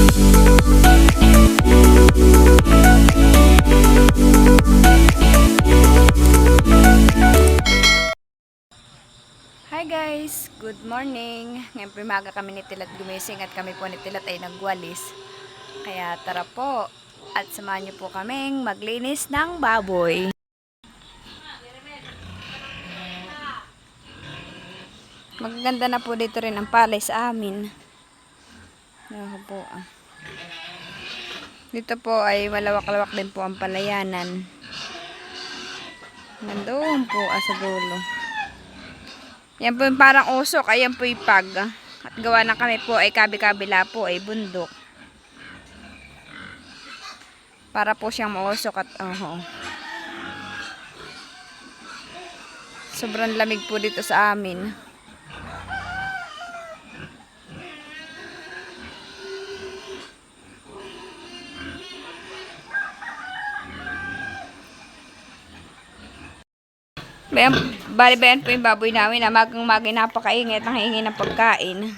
Hi guys! Good morning! Ngayon po umaga kami ni Tilat gumising at kami po ni Tilat ay nagwalis. Kaya tara po at samahan niyo po kaming maglinis ng baboy. Magaganda na po dito rin ang palay sa amin. Dito po ay malawak-lawak din po ang palayanan. Nandoon po sa dulo. Yan po yung parang usok, ayan po yung pag. At gawa na kami po ay kabi-kabila po ay bundok. Para po siyang mausok at sobrang lamig po dito sa amin. Bali-bayan po yung baboy namin na magang-magay napakaingit ang hihingi ng pagkain.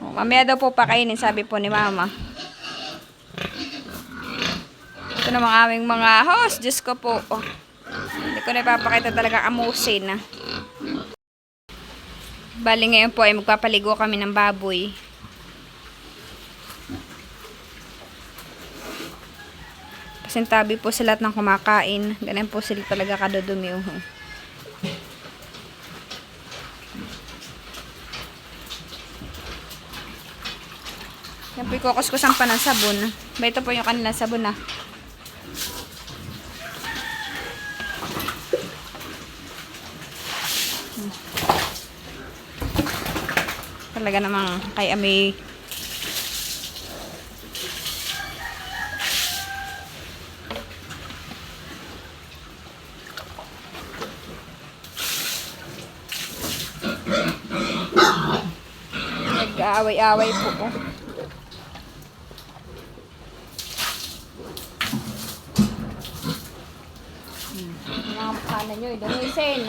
Mamaya daw po pakainin, sabi po ni mama. Ito namang aming mga host. Diyos ko po. Hindi ko na ipapakita talaga amusin. Bali ngayon po ay magpapaligo kami ng baboy. Pasintabi po sila at ng kumakain. Ganyan po sila talaga kadudumi. Yan po ikukuskusan pa ng sabon. Ito po yung kanilang sabon na. Talaga namang kay Ami. Nag-aaway-aaway po. Mga mukhanan nyo, idamisin.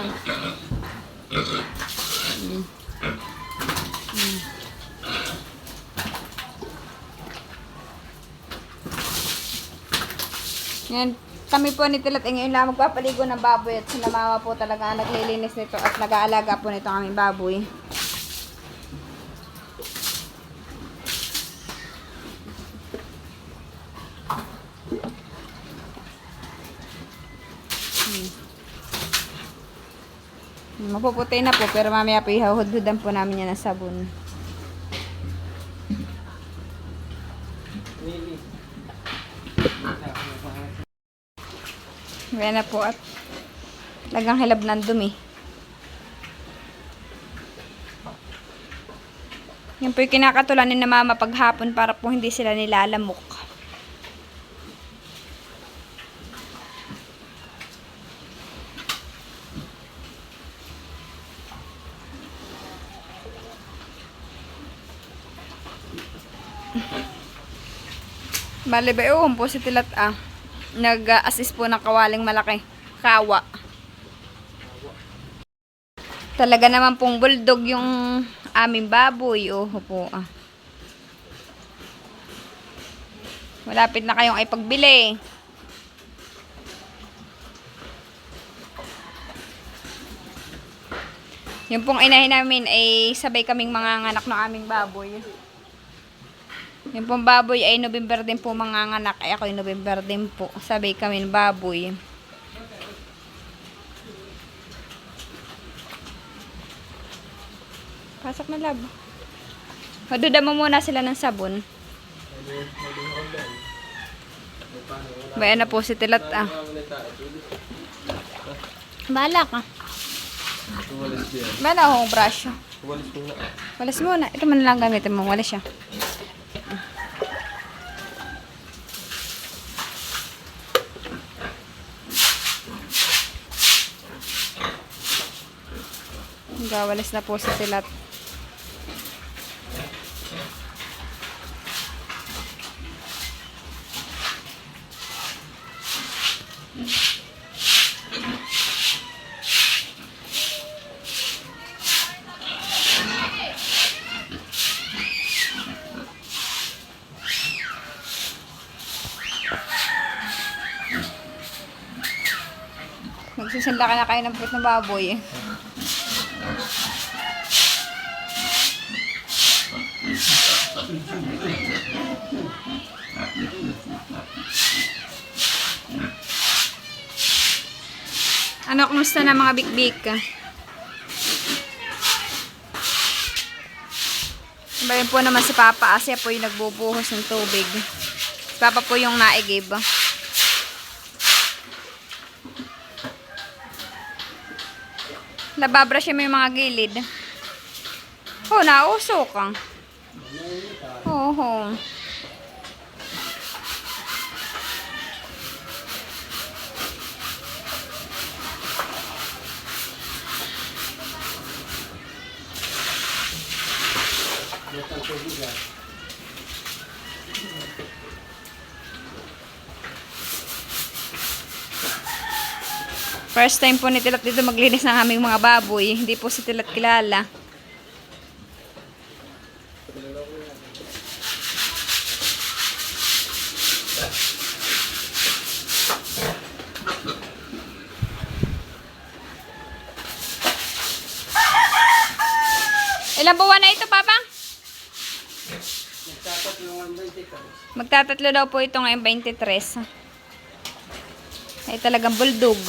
Yan, kami po ni Tilat ngayon lang magpapaligo ng baboy at sila mama po talaga naglilinis nito at nag-aalaga po nito ang aming baboy. Mapuputay na po pero mamaya po ihahudhudan po namin yan ng sabon. Kaya na po at lagang hilab ng dumi. Yan po yung kinakatulanin na mama paghapon para po hindi sila nilalamok. Bale ba po si Tilat nag-assist po ng kawaling malaki. Kawa. Talaga naman pong bulldog yung aming baboy. Po. Malapit na kayong ipagbili. Yung pong inahin namin ay sabay kaming mga anak ng aming baboy. Yung pong baboy ay November din po manganganak. Ay ako ay November din po. Sabay kami ng baboy. Pasok na lab. Maduda mo muna sila ng sabon. Bayan na po si Tilat Bahala ka. Bahala akong brush. Walis muna. Ito man lang gamitin mo. Walis siya. Gawalis na po si Tilat. Magsisinla ka na kayo ng puwet ng baboy. Ano, kumusta na mga bik-bik? Sabayin po naman si Papa, Asya po yung nagbubuhos ng tubig. Si Papa po yung naigib. Nababrush mo yung mga gilid. Oh, nausok ka. Oo. First time po ni Tilat dito maglinis ng aming mga baboy. Hindi po si Tilat kilala. Ilang buwan na ito, Papa? Magtatatlo daw po ito ngayong 23. Ay talagang bulldog.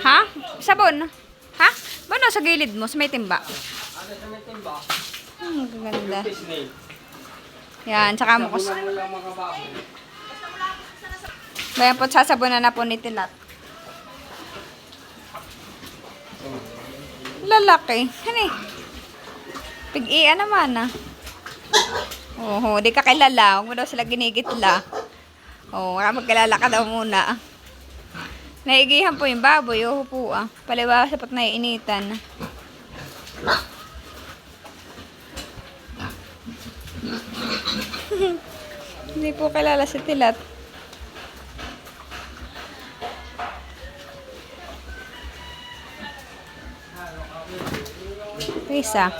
Ha? Sabon? Ha? Bano sa gilid mo? Sa may timba? Ganda. Yan, tsaka mo kus... Bayan po, sasabunan na po ni Tilat. Lalaki. Hani? Pig-ia naman, ah. Oo, di ka kilala. Huwag mo daw sila ginigitla. Oo, magkilala ka daw muna. Naigihan po yung baboy. Oo po, ah. Paliwa sa pat naiinitan. Hindi po kilala si Tilat. Isa.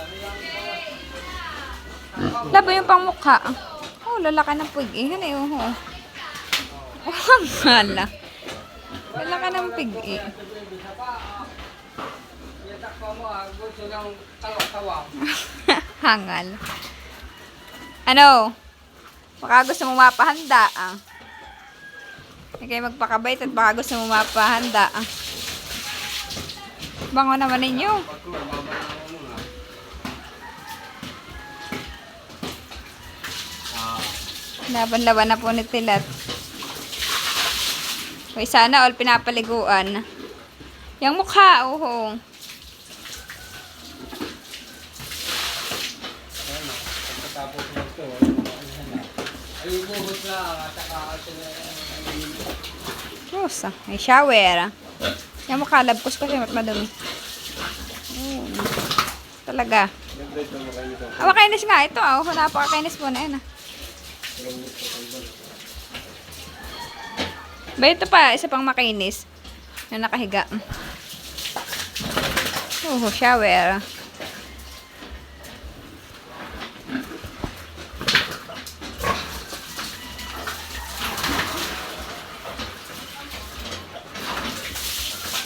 Labo yung pangmukha. Oh, lalaki ng pig-i. Ano yun? Oh, ang hala. Lalaki ng pig-i. Hangal. Ano? Baka gusto mo mapahanda, ah. Hindi kayo magpakabait at baka gusto mo mapahanda, ah. Bango naman ninyo. Laban-laban na po ni Tilat. Uy, sana all pinapaliguan. Yung mukha, oh. Rosa, may shower. Yung mukha, labkos ko siya madumi. Talaga. Makainis nga ito, oh. Napakakainis po na yan, ah. Ba ito pa, isa pang makinis na nakahiga. Shower.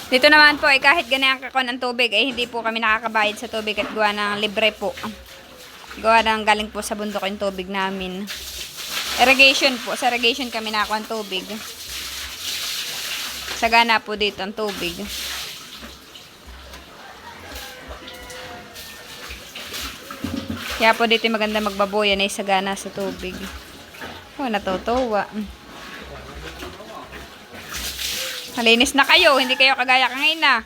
Dito naman po ay kahit ganyan kakon ang tubig ay hindi po kami nakakabayad sa tubig at gawa ng libre po. Gawa ng galing po sa bundok yung tubig namin. Irrigation po. Sa irrigation kami nakakuha ng tubig. Sagana po dito ang tubig. Kaya po dito maganda magbaboyan ay sagana sa tubig. Oh, natutuwa. Malinis na kayo, hindi kayo kagaya kangayon na.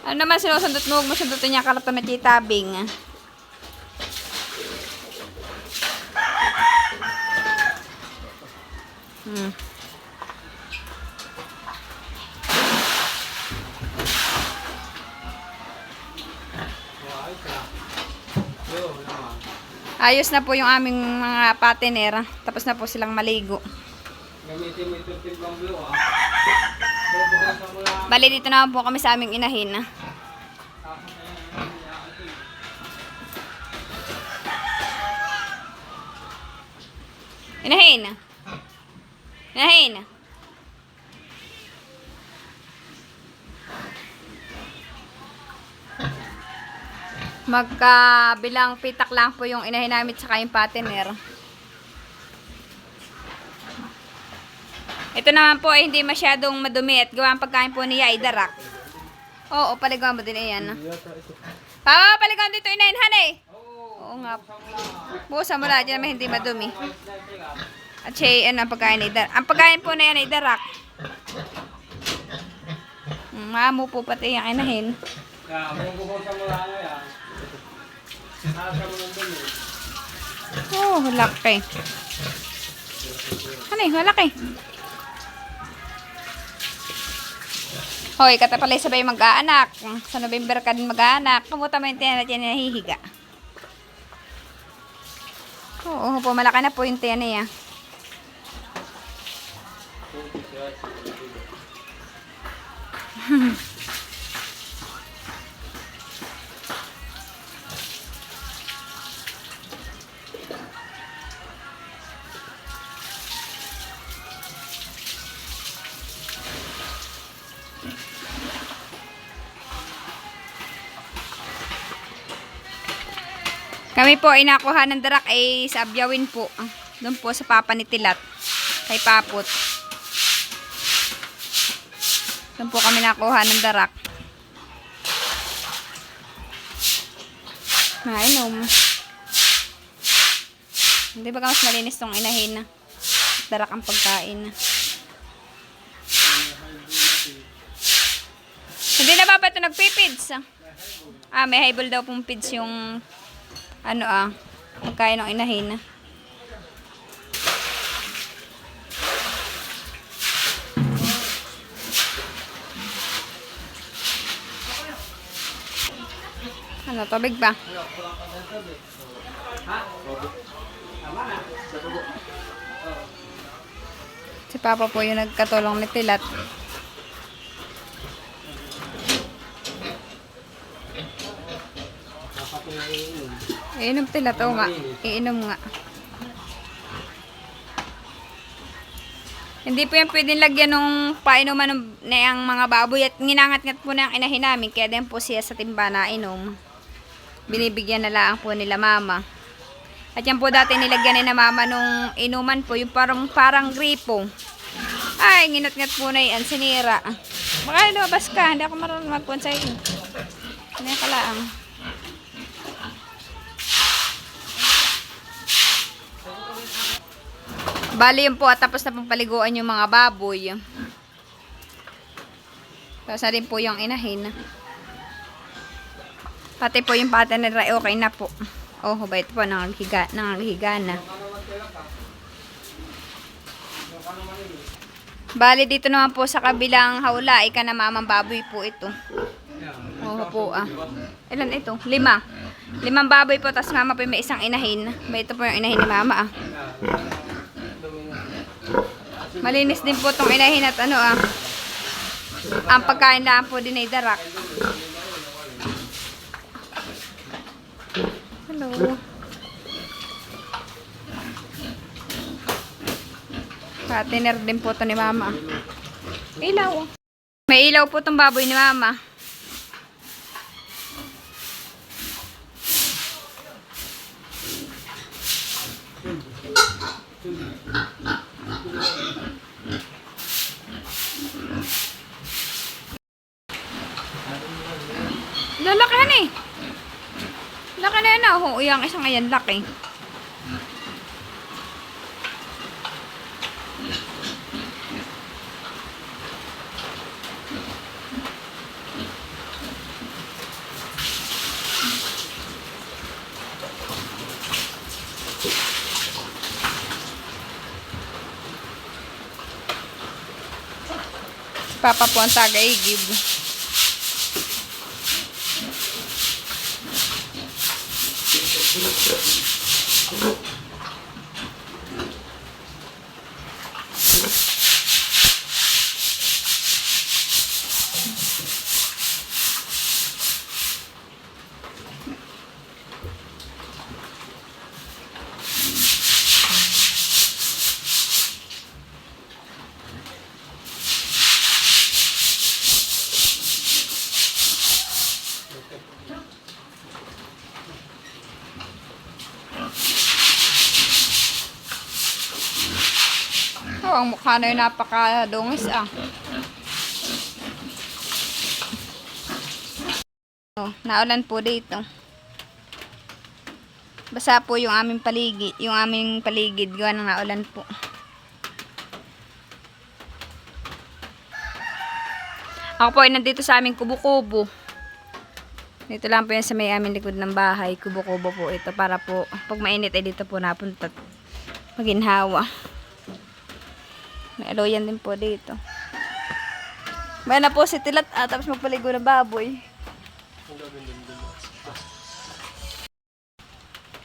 Ano naman sinusundot mo? Huwag mo sundutin niya karton na titabing. Hmm. Ayos na po yung aming mga patiner. Tapos na po silang maligo. Gamitin mo itong timbang blue, ah. Bali, dito naman po kami sa aming inahin. Inahin. Inahin. Magkabilang pitak lang po yung inahin namin tsaka yung patiner. Ito naman po ay hindi masyadong madumi at gawa ang pagkain po niya ay darak. Oo, paligaw mo din yan. Papa, paligaw dito inahin, hanay. Oo nga. Busa mo lang, dyan naman hindi madumi. At siya, ano, ang pagkain ay darak. Ang pagkain po na yan ay darak. Mamo po pati yung inahin. Kaya, bubuhusan mo lang yan. Nasa mo ng dumi. Oh, laki. Hanay, malaki. Hoy, kata pala sabay mag-aanak. Sa November ka din mag-aanak. Kamuta mo yung tiyan natin na nahihiga. Oo, po, malaki na po yung tiyan niya. Kami po ay nakuha ng darak ay sa Abyawin po. Doon po sa papa ni Tilat. Kay Papot. Doon po kami nakuha ng darak. Mainom. Hindi ba mas malinis tong inahin na? Darak ang pagkain na. Hindi na ba ito nagpipids? May highball daw pong pids yung pagkain ng inahin na. Ano, tubig ba? Si Papa po yung nagkatulong ni Tilat. Iinom Tilat, o nga. Iinom nga. Hindi po yan pwedeng lagyan ng painuman ng ang mga baboy at nginangat-ngat po na ang inahin namin. Kaya din po siya sa timba na inom. Binibigyan na lang po nila mama. At yan po dati nilagyan ni na mama nung inuman po. Yung parang gripo. Ay, nginat-ngat po na yan. Sinira. Baka lumabas ka. Hindi ako marunong magpuan sa iyo. Ano yung kalaang? Bali yun po at tapos na pong paliguan yung mga baboy. Tapos na rin po yung inahin. Pati po yung partner ay okay na po. Oh, bait po, nangahiga na. Bali dito naman po sa kabilang hawla, ika na mamang baboy po ito. Oh po Ilan ito? 5. 5 baboy po, tapos mama po may isang inahin. Ito po yung inahin ni mama Malinis din po itong inahin at ang pagkain lang po din ay darak. Hello. Patiner din po ito ni mama. Ilaw. May ilaw po itong baboy ni mama. Lalakihan eh. Laki na yan ah. Oo, yung isang ayan laki. Papa po ang taga-igib. Oh, ang mukha na yun napakadungis ah. Oh, naulan po dito. Basa po yung aming paligid, gawa ng naulan po. Ako po ay nandito sa aming kubo-kubo. Dito lang po yan sa may aming likod ng bahay. Kubo-kubo po ito para po pag mainit ay dito po napunta maginhawa. May aloyan din po dito. May na po si Tilat tapos magpaligo ng baboy.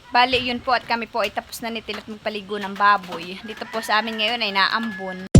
Bali yun po at kami po ay tapos na ni Tilat magpaligo ng baboy. Dito po sa amin ngayon ay naambon.